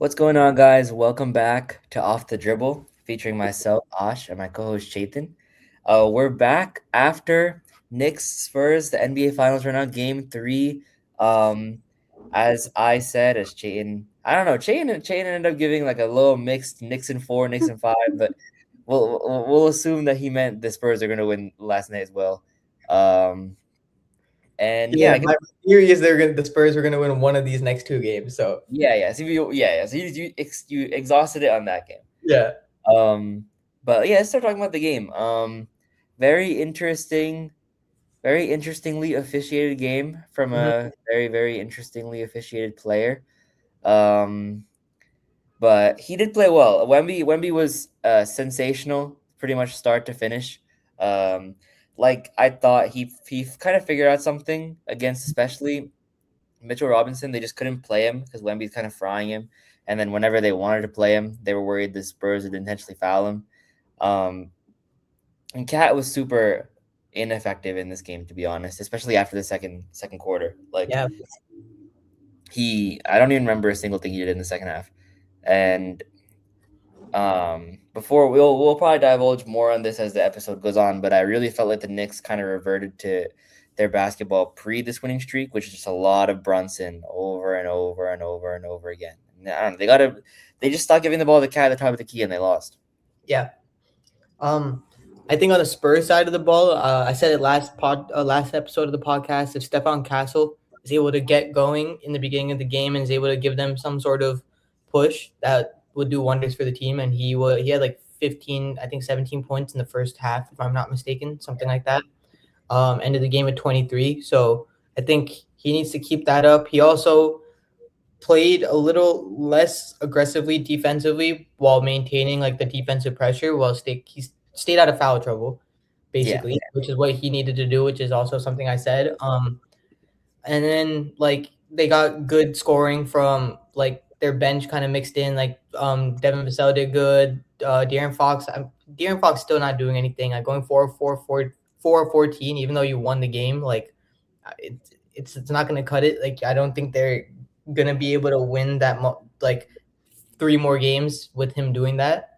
What's going on, guys? Welcome back to Off the Dribble, featuring myself, Ash, and my co-host Chetan. We're back after Knicks Spurs. The NBA Finals are now Game 3. Um, as I said, as Chetan, I don't know. Chetan ended up giving like a little mixed Knicks in 4, Knicks in 5, but we'll assume that he meant the Spurs are going to win last night as well. Um, and yeah, Yeah, I guess my theory is the Spurs are gonna win one of these next two games. So yeah. So you exhausted it on that game. yeah, Um, but yeah, let's start talking about the game. Very interesting, very interestingly officiated game from hmm a very interestingly officiated player. Um, but he did play well. Wemby was sensational, pretty much start to finish. Um, like I thought he kind of figured out something against especially Mitchell Robinson. They just couldn't play him because Wemby's kind of frying him. And then whenever they wanted to play him, they were worried the Spurs would intentionally foul him. Um, and Cat was super ineffective in this game, to be honest, especially after the second quarter. Like yeah, I don't even remember a single thing he did in the second half. And before we'll probably divulge more on this as the episode goes on, but I really felt like the Knicks kind of reverted to their basketball pre this winning streak, which is just a lot of Brunson over and over and over and over again. And I don't know, they just stopped giving the ball to Cat at the top of the key and they lost. yeah. Um, I think on the Spurs side of the ball, I said it last episode of the podcast. If Stefan Castle is able to get going in the beginning of the game and is able to give them some sort of push, that would do wonders for the team. And he had like 15, I think 17 points in the first half, if I'm not mistaken, something like that. Ended the game at 23. So I think he needs to keep that up. He also played a little less aggressively defensively while maintaining like the defensive pressure while he stayed out of foul trouble Yeah. basically, which is what he needed to do, which is also something I said. And then like they got good scoring from like their bench kind of mixed in, like Devin Vassell did good. De'Aaron Fox still not doing anything. Like going 4-14, even though you won the game, like it, it's not gonna cut it. Like I don't think they're gonna be able to win like three more games with him doing that.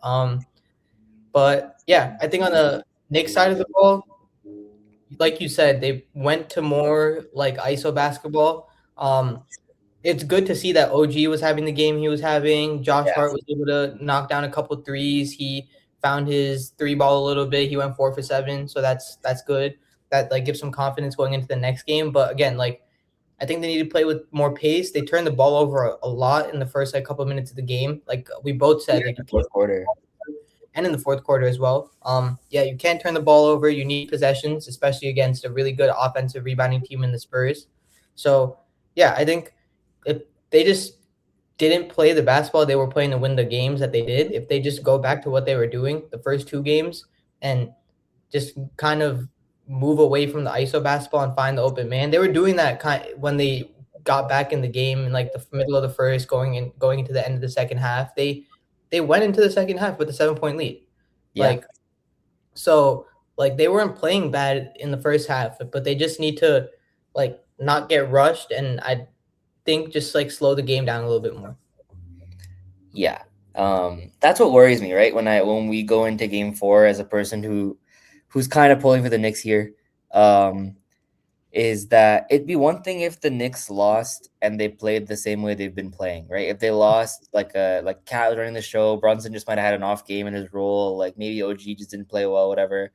But yeah, I think on the Knicks side of the ball, like you said, they went to more like ISO basketball. It's good to see that OG was having the game he was having. Josh Yeah. Hart was able to knock down a couple threes. He found his three ball a little bit. He went 4 for 7, so that's good. That like gives some confidence going into the next game. But again, like I think they need to play with more pace. They turned the ball over a lot in the first like couple of minutes of the game. Like we both Here said, in like the you can't fourth quarter. and in the fourth quarter as well. Yeah, you can't turn the ball over. You need possessions, especially against a really good offensive rebounding team in the Spurs. So yeah, I think if they just didn't play the basketball they were playing to win the games that they did, if they just go back to what they were doing the first two games and just kind of move away from the ISO basketball and find the open man. They were doing that when they got back in the game in like the middle of the first, going into the end of the second half. They went into the second half with a 7 point lead. Yeah. Like so, like they weren't playing bad in the first half, but they just need to like not get rushed, and I think just like slow the game down a little bit more. Yeah. That's what worries me, right? When we go into game 4 as a person who's kind of pulling for the Knicks here. Um, is that it'd be one thing if the Knicks lost and they played the same way they've been playing, right? If they lost like Cat was running the show, Brunson just might have had an off game in his role, like maybe OG just didn't play well, whatever.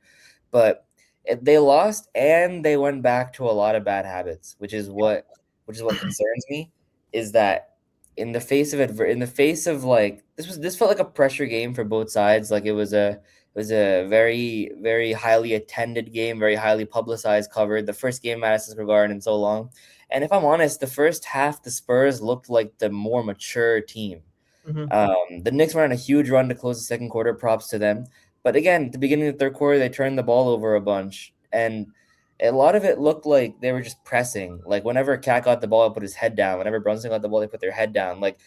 But if they lost and they went back to a lot of bad habits, which is what concerns me, is that in the face of like this felt like a pressure game for both sides. Like it was a very highly attended game, very highly publicized, covered. The first game at Madison Square Garden in so long. And if I'm honest, the first half the Spurs looked like the more mature team. Mm-hmm. The Knicks were on a huge run to close the second quarter. Props to them. But again, at the beginning of the third quarter, they turned the ball over a bunch, and a lot of it looked like they were just pressing. Like whenever Cat got the ball, he put his head down. Whenever Brunson got the ball, they put their head down. Like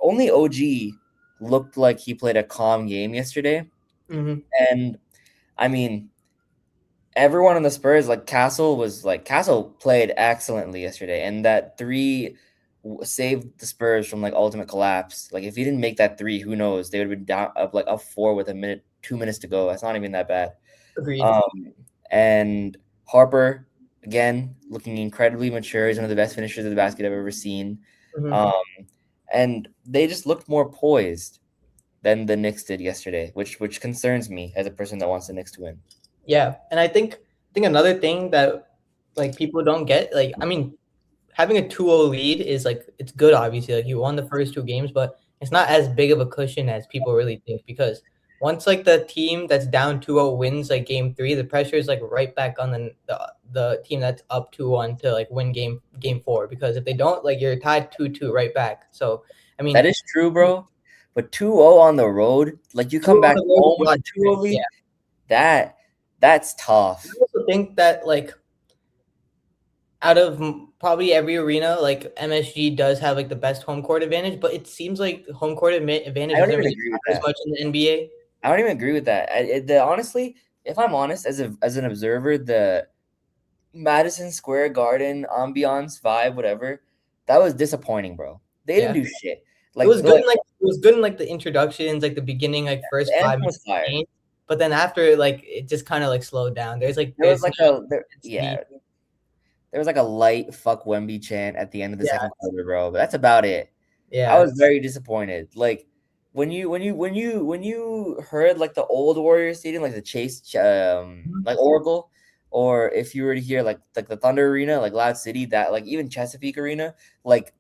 only OG looked like he played a calm game yesterday. Mm-hmm. And I mean, everyone on the Spurs, like Castle played excellently yesterday. And that three saved the Spurs from like ultimate collapse. Like if he didn't make that three, who knows? They would have been down up 4 with 2 minutes to go. That's not even that bad. Agreed. Um, and Harper again looking incredibly mature. He's one of the best finishers of the basket I've ever seen. Mhm. Um, and they just looked more poised than the Knicks did yesterday, which concerns me as a person that wants the Knicks to win. Yeah, and I think another thing that like people don't get, like I mean, having a 2-0 lead is like it's good obviously. Like you won the first two games, but it's not as big of a cushion as people really think because once like the team that's down 2-0 wins like game 3, the pressure is like right back on the team that's up 2-1 to like win game 4 because if they don't, like you're tied 2-2 right back. So, I That mean, is true, bro. But 2-0 on the road, like you 2-0 come on back the road is home a with lot a 2-0 different. Yeah. lead, that that's I tough. also think that like out of probably every arena, like MSG does have like the best home court advantage, but it seems like home court advantage I don't doesn't even really agree with matter as that. much in the NBA. I don't even agree with that. Honestly, if I'm honest, as an observer, the Madison Square Garden ambiance vibe, whatever, that was disappointing, bro. They didn't Yeah. do shit. It was good Like in like it was good in like the introductions, like the beginning, like the first five anthem was minutes of the fire. game. But then after like it just kind of like slowed down. There was There's no like a there, intensity. yeah, there was like a light "fuck Wemby" chant at the end of the Yeah, second quarter, bro. But that's about it. I yeah. was very disappointed. Like when you heard like the old Warrior Stadium, like the Chase Mhm. like Oracle, or if you were to hear like the Thunder Arena, like Loud City, that like even Chesapeake Arena, like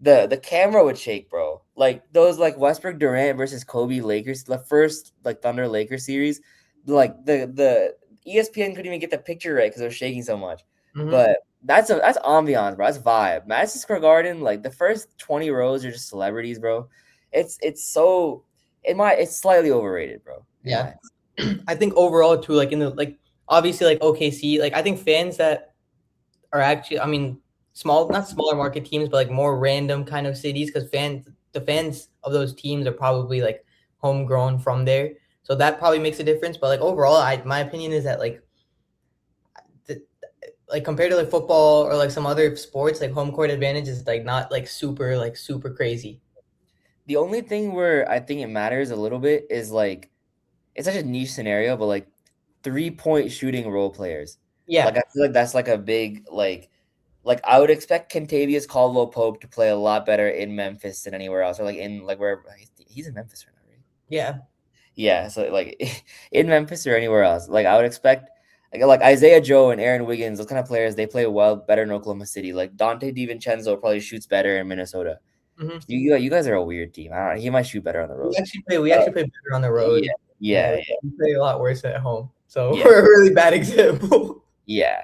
the camera would shake, bro. Like those like Westbrook Durant versus Kobe Lakers, the first like Thunder Lakers series, like the ESPN couldn't even get the picture right because it was shaking so much. Mhm. But that's ambiance, bro. That's vibe. Madison Square Garden, like the first 20 rows are just celebrities, bro. It's so it's slightly overrated, bro. In Yeah. my I think overall too, like in the like obviously like OKC, like I think fans that are actually, I mean, not smaller market teams, but like more random kind of cities because the fans of those teams are probably like homegrown from there. So that probably makes a difference. But like overall, my opinion is that the, like compared to like football or like some other sports, like home court advantage is like not like super crazy. The only thing where I think it matters a little bit is like it's such a niche scenario, but like 3-point shooting role players. Like Yeah. I feel like that's like a big like I would expect Contavious Caldwell Pope to play a lot better in Memphis than anywhere else, or like in like where he's in Memphis right now, right? Yeah. Yeah, so like in Memphis or anywhere else, like I would expect like Isaiah Joe and Aaron Wiggins, those kind of players, they play well better in Oklahoma City. Like Dante DiVincenzo probably shoots better in Minnesota. Hmm. You guys are a weird team. I don't know, he might shoot better on the road. We Uh, actually play better on the yeah, road. Yeah, yeah, we play a lot worse at home. So yeah. we're a really bad example. Yeah,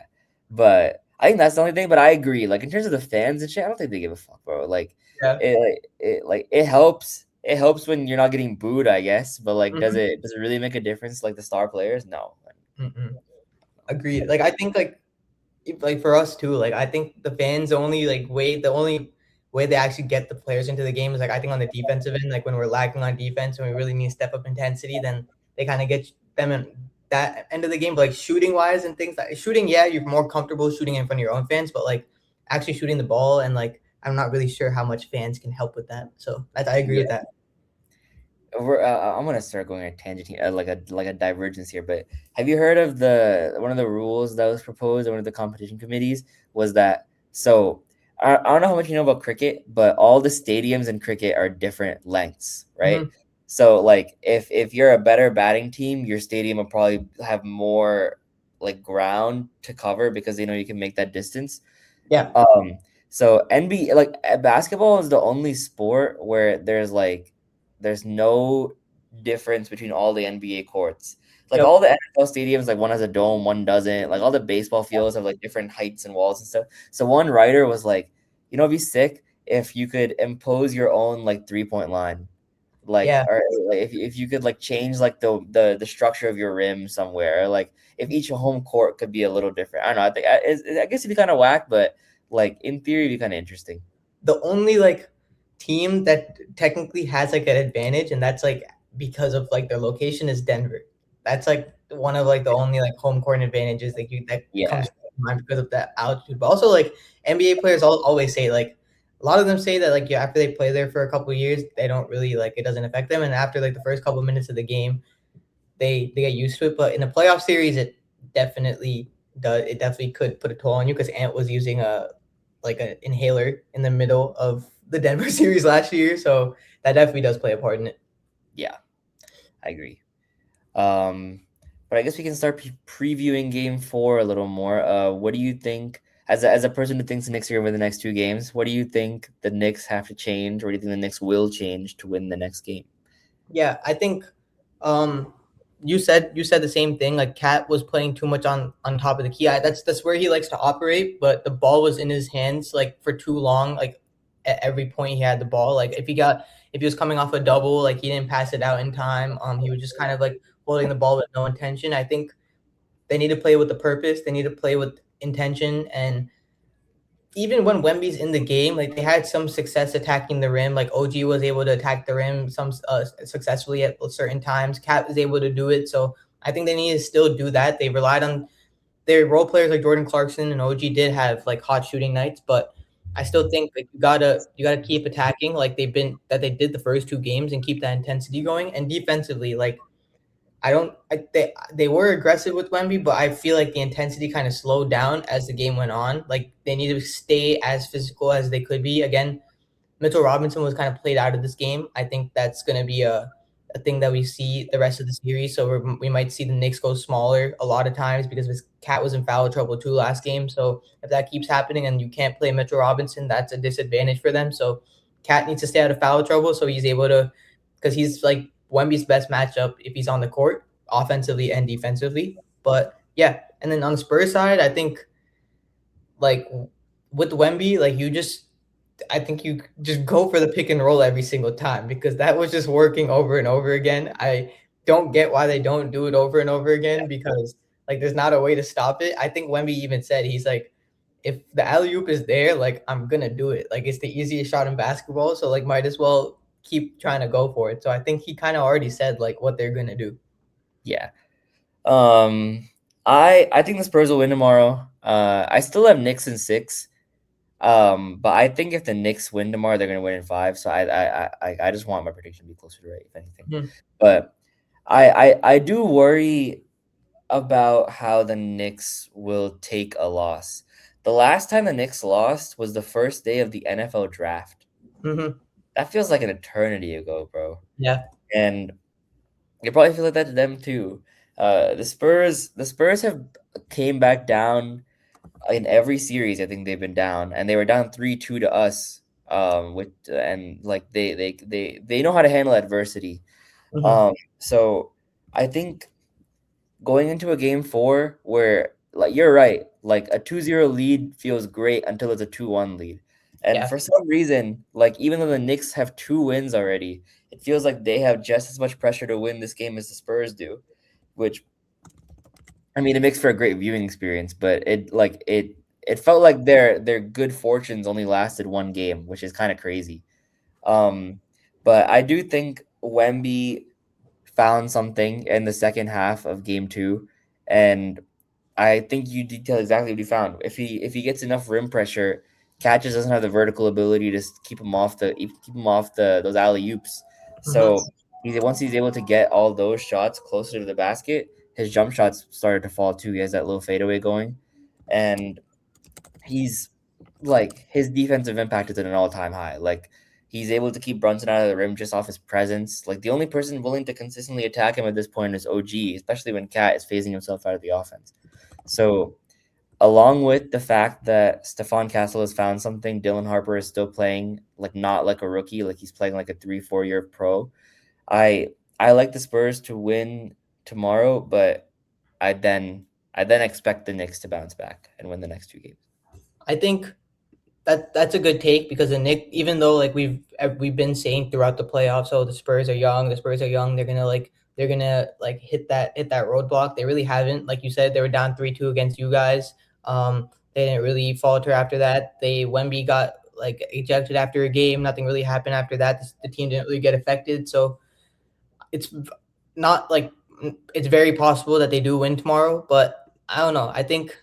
but I think that's the only thing. But I agree. Like in terms of the fans and shit, I don't think they give a fuck, bro. Like Yeah. it helps. It helps when you're not getting booed, I guess. But like, Mhm. does it really make a difference? Like the star players? No. Mm-mm. Agreed. Like I think like for us too, like I think the fans the only way they actually get the players into the game is like I think on the defensive end, like when we're lacking on defense and we really need to step up intensity, then they kind of get them in that end of the game. But like shooting wise and things like shooting, yeah, you're more comfortable shooting in front of your own fans, but like actually shooting the ball and like I'm not really sure how much fans can help with that. So I agree with Yeah. that. I'm gonna start going a tangent here, like a divergence here. But have you heard of the one of the rules that was proposed, or one of the competition committees was that so I don't know how much you know about cricket, but all the stadiums in cricket are different lengths, right? Hmm. So like if you're a better batting team, your stadium will probably have more like ground to cover because they know you can make that distance. Yeah. Um, so basketball is the only sport where there's no difference between all the NBA courts. Like all Yep. the NFL stadiums, like one has a dome, one doesn't. Like all the baseball fields have like different heights and walls and stuff. So one writer was like, it'd be sick if you could impose your own like 3-point line. Like Yeah. or like if you could like change like the structure of your rim somewhere, or like if each home court could be a little different. I don't know. I guess it'd be kind of whack, but like in theory, it'd be kind of interesting. The only like team that technically has like an advantage, and that's like because of like their location is Denver. That's like one of like the only like home court advantages that comes Yeah, to mind because of that altitude. But also like NBA players always say like a lot of them say that like yeah, after they play there for a couple of years, they don't really like it doesn't affect them, and after like the first couple of minutes of the game, they get used to it. But in the playoff series, it definitely does. It definitely could put a toll on you because Ant was using a like an inhaler in the middle of the Denver series last year, so that definitely does play a part in it. Yeah, I agree. Um, but I guess we can start previewing Game 4 a little more. What do you think, as a person who thinks the Knicks are going to win the next two games, what do you think the Knicks have to change, or do you think the Knicks will change to win the next game? Yeah, I think um you said the same thing. Like Cat was playing too much on top of the key. That's where he likes to operate, but the ball was in his hands like for too long. Like at every point he had the ball. Like if he was coming off a double, like he didn't pass it out in time. He was just kind of like holding the ball with no intention. I think they need to play with the purpose. They need to play with intention, and even when Wemby's in the game, like they had some success attacking the rim. Like OG was able to attack the rim some successfully at certain times. Cat was able to do it. So I think they need to still do that. They relied on their role players like Jordan Clarkson and OG did have like hot shooting nights, but I still think like you gotta keep attacking like they did the first two games and keep that intensity going. And defensively, like I don't. They were aggressive with Wemby, but I feel like the intensity kind of slowed down as the game went on. Like they need to stay as physical as they could be. Again, Mitchell Robinson was kind of played out of this game. I think that's going to be a thing that we see the rest of the series. So we might see the Knicks go smaller a lot of times because his Cat was in foul trouble too last game. So if that keeps happening and you can't play Mitchell Robinson, that's a disadvantage for them. So Cat needs to stay out of foul trouble so he's able to, because he's like Wemby's best matchup if he's on the court, offensively and defensively. But yeah, and then on the Spurs side, I think like with Wemby, like I think you just go for the pick and roll every single time because that was just working over and over again. I don't get why they don't do it over and over again because like there's not a way to stop it. I think Wemby even said he's like, if the alley oop is there, like I'm gonna do it. Like it's the easiest shot in basketball, so like might as well keep trying to go for it. So I think he kind of already said like what they're gonna do. Yeah. Um, I think the Spurs will win tomorrow. I still have Knicks in 6. But I think if the Knicks win tomorrow, they're gonna win in 5. So I just want my prediction to be closer to right, if anything. Mhm. But I do worry about how the Knicks will take a loss. The last time the Knicks lost was the first day of the NFL draft. Mhm. That feels like an eternity ago, bro. Yeah. And you probably feel like that to them too. The Spurs have came back down in every series. I think they've been down, and they were down 3-2 to us. With and like they know how to handle adversity. Mhm. So I think going into a game 4 where like you're right, like a 2-0 lead feels great until it's a 2-1 lead. And Yeah. for some reason, like even though the Knicks have 2 wins already, it feels like they have just as much pressure to win this game as the Spurs do, which I mean it makes for a great viewing experience, but it felt like their good fortunes only lasted one game, which is kind of crazy. Um, but I do think Wemby found something in the second half of game 2, and I think you detail exactly what he found. If he gets enough rim pressure, Catches doesn't have the vertical ability to keep him off the those alley oops. Mhm. So once he's able to get all those shots closer to the basket, his jump shots started to fall too. He has that little fadeaway going, and he's like his defensive impact is at an all time high. Like he's able to keep Brunson out of the rim just off his presence. Like the only person willing to consistently attack him at this point is OG, especially when Cat is phasing himself out of the offense. So along with the fact that Stephon Castle has found something, Dylan Harper is still playing like not like a rookie, like he's playing like a 3-4 year pro. I I like the Spurs to win tomorrow, but I then I then expect the Knicks to bounce back and win the next two games. I think that's a good take because the Nick, even though like we've been saying throughout the playoffs, oh the Spurs are young, they're gonna like hit that roadblock. They really haven't. Like you said, they were down 3-2 against you guys. They didn't really falter after that. Wemby got like ejected after a game. Nothing really happened after that. The team didn't really get affected. So it's not like it's very possible that they do win tomorrow, but I don't know. I think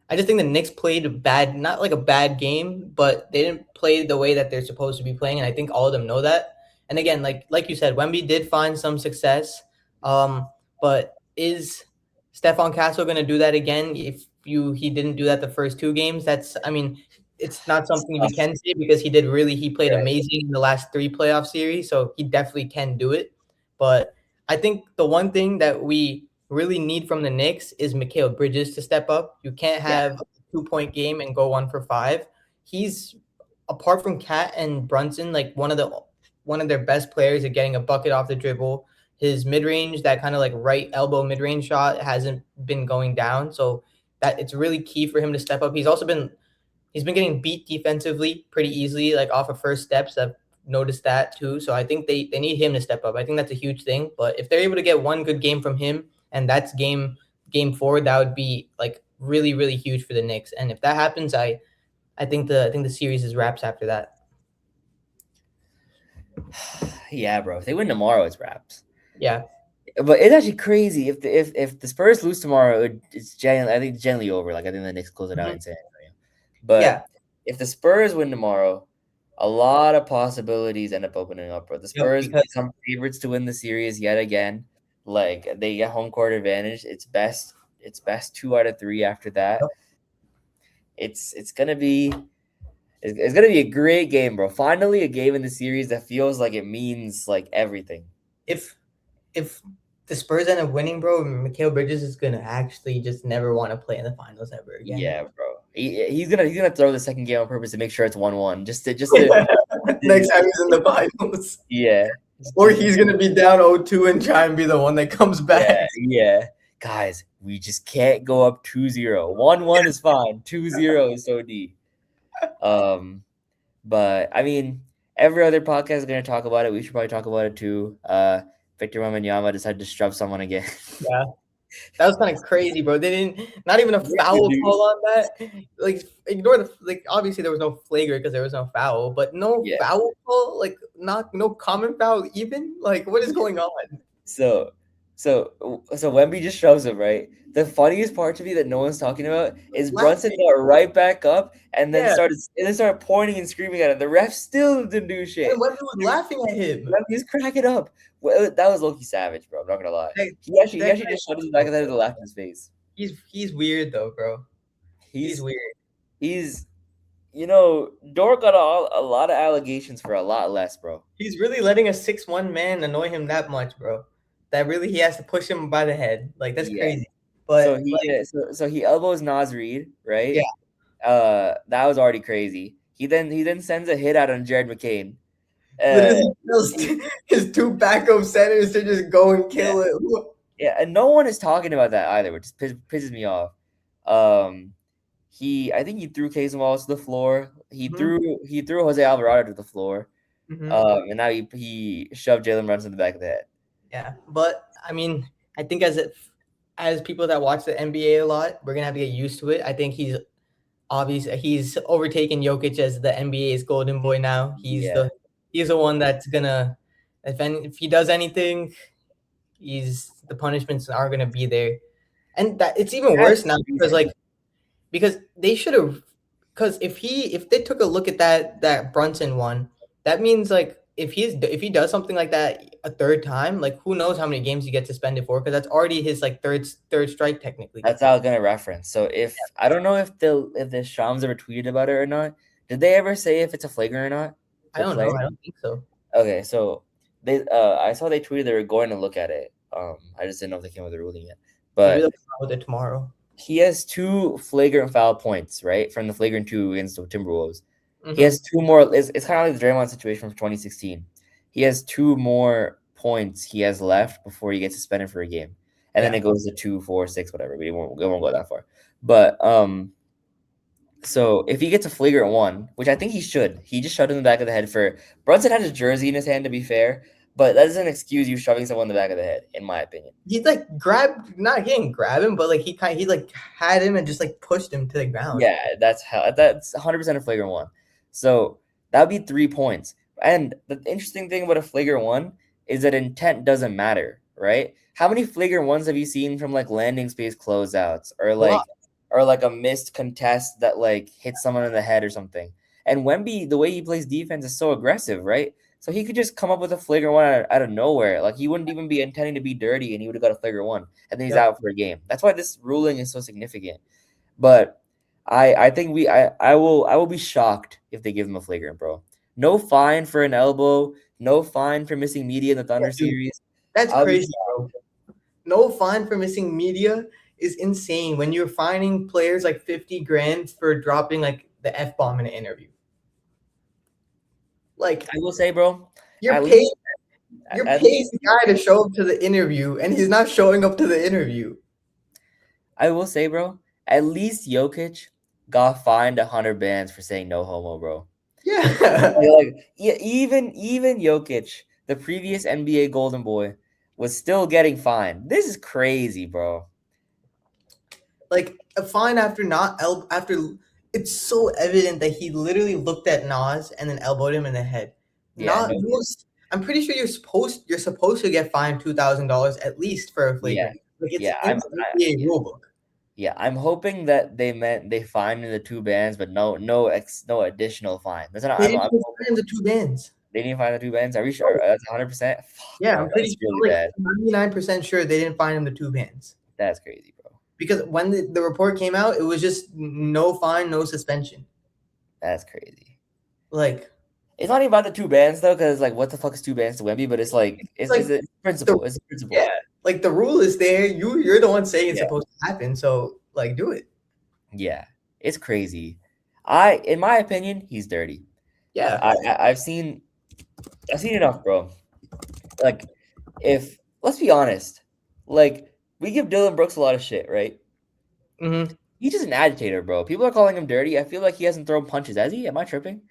I just think the Knicks played a bad, not like a bad game, but they didn't play the way that they're supposed to be playing, and I think all of them know that. And again, like you said, Wemby did find some success, but is Stephon Castle going to do that again? If he didn't do that the first two games, that's I mean, it's not something we can say because he played Right. amazing in the last three playoff series, so he definitely can do it. But I think the one thing that we really need from the Knicks is Mikal Bridges to step up. You can't Yeah. have a 2 point game and go 1 for 5. He's apart from Cat and Brunson, like one of their best players at getting a bucket off the dribble. His mid range, that kind of like right elbow mid range shot, hasn't been going down. So that it's really key for him to step up. He's been getting beat defensively pretty easily, like off of first steps. I've noticed that too. So I think they need him to step up. I think that's a huge thing. But if they're able to get one good game from him, and that's game 4, that would be like really, really huge for the Knicks. And if that happens, I think the series is wraps after that. Yeah, bro. If they win tomorrow, it's wraps. Yeah. But it's actually crazy if the Spurs lose tomorrow, it's generally I think it's generally over. Like I think the Knicks close it out Mhm. in San Antonio. But Yeah. if the Spurs win tomorrow, a lot of possibilities end up opening up, bro. The Yep. Spurs Because become favorites to win the series yet again. Like they get home court advantage. It's best 2 out of 3 after that. yep, It's gonna be it's gonna be a great game, bro. Finally a game in the series that feels like it means like everything. if if the Spurs end up winning, bro, Mikal Bridges is gonna actually just never want to play in the finals ever again. Yeah, bro. He's gonna throw the second game on purpose to make sure it's 1-1. Just to Next time he's in the finals. yeah. Or he's gonna be down 0-2 and try and be the one that comes back. Yeah. Guys, we just can't go up 2-0. 1-1 is fine. 2-0 is so deep. But I mean, every other podcast is gonna talk about it. We should probably talk about it too. Victor Wembanyama decided to shove someone again. Yeah. That was kind of crazy, bro. They didn't not even a foul call on that. Like ignore the like obviously there was no flagrant because there was no foul, but no Yeah. foul call, like not no common foul even. Like what is going on? So Wemby just shoves him, right? The funniest part to me that no one's talking about is Brunson Laughing. got right back up and then Yeah. started pointing and screaming at him. The ref still didn't do shit. And Wemby was laughing at him. Wemby's cracking up. Well, that was low-key savage, bro. I'm not gonna lie. He actually just shot his back of the head and laughed in his face. He's weird though, bro. He's He's weird. he's Dort got a lot of allegations for a lot less, bro. He's really letting a 6'1" man annoy him that much, bro. That really he has to push him by the head. Like that's Yeah. crazy. But So he elbows Naz Reid, right? yeah, That was already crazy. He then sends a hit out on Jared McCain. literally tells his two backup centers to just go and kill it. Yeah, and no one is talking about that either, which pisses me off. I think he threw Casey Wallace to the floor. He threw Jose Alvarado to the floor. And now he shoved Jalen Brunson in the back of the head. Yeah, but I mean, I think as people that watch the NBA a lot, we're gonna have to get used to it. I think he's overtaken Jokic as the NBA's golden boy now. He's the one that's gonna if he does anything, the punishments are gonna be there, and that it's even worse now because they should have if they took a look at that Brunson one, that means like if he does something like that a third time, like who knows how many games he gets suspended for because that's already his like third strike technically. That's how I was gonna reference. So I don't know if the Shams ever tweeted about it or not. Did they ever say if it's a flagrant or not? I don't know. I don't think so. Okay, so I saw they tweeted they were going to look at it. I just didn't know if they came with a ruling yet. But maybe they'll come out with it tomorrow. He has 2 flagrant foul points, right? From the flagrant 2 against the Timberwolves. He has 2 more. It's kind of like the Draymond situation from 2016. He has 2 more points he has left before he gets suspended for a game, and then it goes to 2, 4, 6, whatever. We won't go that far. But so if he gets a flagrant 1, which I think he should, he just shoved him in the back of the head for Brunson had his jersey in his hand to be fair, but that doesn't excuse you shoving someone in the back of the head, in my opinion. He like he didn't grab him, but like he like had him and just like pushed him to the ground. Yeah, that's 100% a flagrant 1. So that would be 3 points. And the interesting thing about a flagrant 1 is that intent doesn't matter, right? How many flagrant 1s have you seen from like landing space closeouts or or like a missed contest that like hits someone in the head or something. And Wemby, the way he plays defense is so aggressive, right? So he could just come up with a flagrant one out of nowhere. Like he wouldn't even be intending to be dirty, and he would have got a flagrant one, and then he's Yep. out for a game. That's why this ruling is so significant. But I think I will be shocked if they give him a flagrant, bro. No fine for an elbow, no fine for missing media in the Yeah, Thunder dude, series. that's I'll be crazy, bro. No fine for missing media is insane when you're fining players like 50 grand for dropping like the F bomb in an interview. Like I will say, bro, you're at paying least you're at paying least the guy to show up to the interview and he's not showing up to the interview. I will say, bro, at least Jokic got fined 100 bands for saying no homo, bro. Yeah. Yeah, even Jokic, the previous NBA Golden Boy, was still getting fined. This is crazy, bro. Like a fine after not after it's so evident that he literally looked at Nas and then elbowed him in the head. Yeah, Not no, I'm pretty sure you're supposed to get fined $2,000 at least for a yeah, flagrant. Like it's yeah. in the NBA rulebook. Yeah, I'm hoping that they meant they fined in the 2 bands, but no additional fine. That's not. They I'm didn't I'm even hoping fine the two bands. they didn't find the 2 bands. Are we sure? That's 100%. Fuck, Yeah, bro, I'm pretty that's sure really like bad. 99% sure they didn't find him the two bands. That's crazy, bro. Because when the report came out, it was just no fine, no suspension. That's crazy. Like It's not even about the 2 bands though, because like, what the fuck is 2 bands to Wemby? But it's like it's a the principle. It's a principle. yeah, like the rule is there. You're the one saying it's Yeah, supposed to happen, so like do it. yeah. It's crazy. In my opinion, he's dirty. Yeah. I've seen enough, bro. Like, if let's be honest, like we give Dylan Brooks a lot of shit, right? Mm-hmm. He's just an agitator, bro. People are calling him dirty. I feel like he hasn't thrown punches, has he? Am I tripping?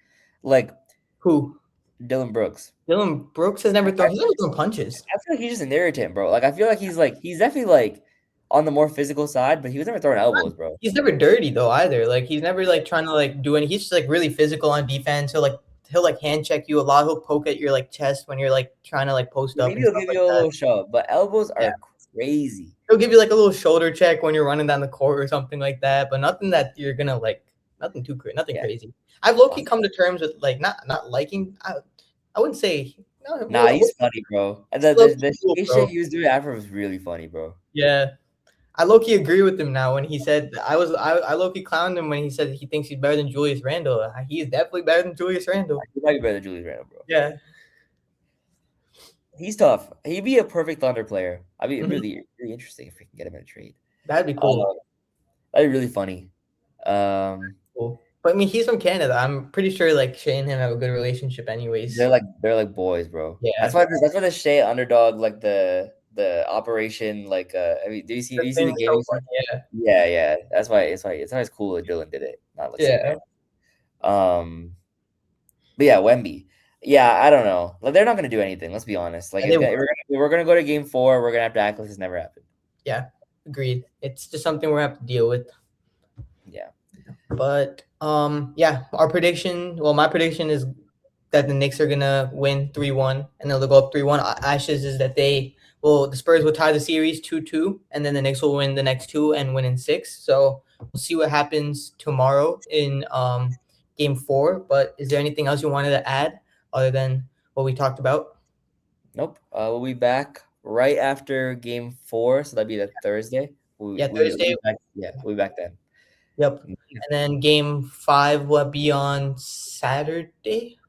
Like Who? Dylan Brooks. Dylan Brooks has he's never thrown punches. I feel like he's just an irritant, bro. Like I feel like he's definitely like on the more physical side, but he was never throwing elbows, bro. He's never dirty though either. Like he's never like trying to like do any. He's just like really physical on defense. He'll hand check you a lot. He'll poke at your like chest when you're like trying to like post up Maybe and he'll stuff give like you a that. little shove, but elbows Yeah. are crazy. He'll give you like a little shoulder check when you're running down the court or something like that, but nothing that you're gonna like nothing Yeah. crazy. I've low key come to terms with like not liking. I wouldn't say no. Nah, he's funny, bro. And the shit he was doing after was really funny, bro. Yeah. I low key agree with him now when he said I low key clowned him when he said he thinks he's better than Julius Randle. He is definitely better than Julius Randle. He might be better than Julius Randle, bro. Yeah. He's tough. He'd be a perfect Thunder player. I'd be Mhm. really interesting if we can get him in a trade. That'd be cool. That'd be really funny. Cool. But I mean, he's from Canada. I'm pretty sure like Shay and him have a good relationship, anyways. They're like boys, bro. Yeah. That's why the Shea underdog, like the operation, like I mean, do you see the game? Yeah. Yeah. That's why it's cool that Dylan did it, not like Yeah. but yeah, Wemby. Yeah, I don't know. Like they're not gonna do anything. Let's be honest. Like we're gonna go to game 4. We're gonna have to act like this never happened. Yeah. Agreed. It's just something we're gonna have to deal with. Yeah. But yeah, our prediction. Well, my prediction is that the Knicks are gonna win 3-1, and they'll go up 3-1. Ash's is that the Spurs will tie the series 2-2, and then the Knicks will win the next 2 and win in 6. So we'll see what happens tomorrow in game 4. But is there anything else you wanted to add other than what we talked about? Nope. We'll be back right after game 4, so that'd be the Thursday. Thursday. We'll be back then. Yep. And then game 5 will be on Saturday.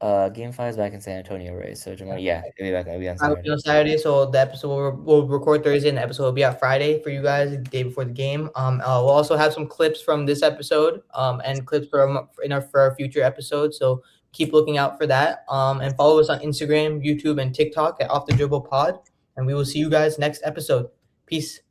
Game 5 is back in San Antonio, right? So it'll be back. It'll be on Saturday. So the episode we'll record Thursday, and the episode will be out Friday for you guys, the day before the game. We'll also have some clips from this episode, and clips for our future episodes. So keep looking out for that. And follow us on Instagram, YouTube, and TikTok at OffTheDribble Pod. And we will see you guys next episode. Peace.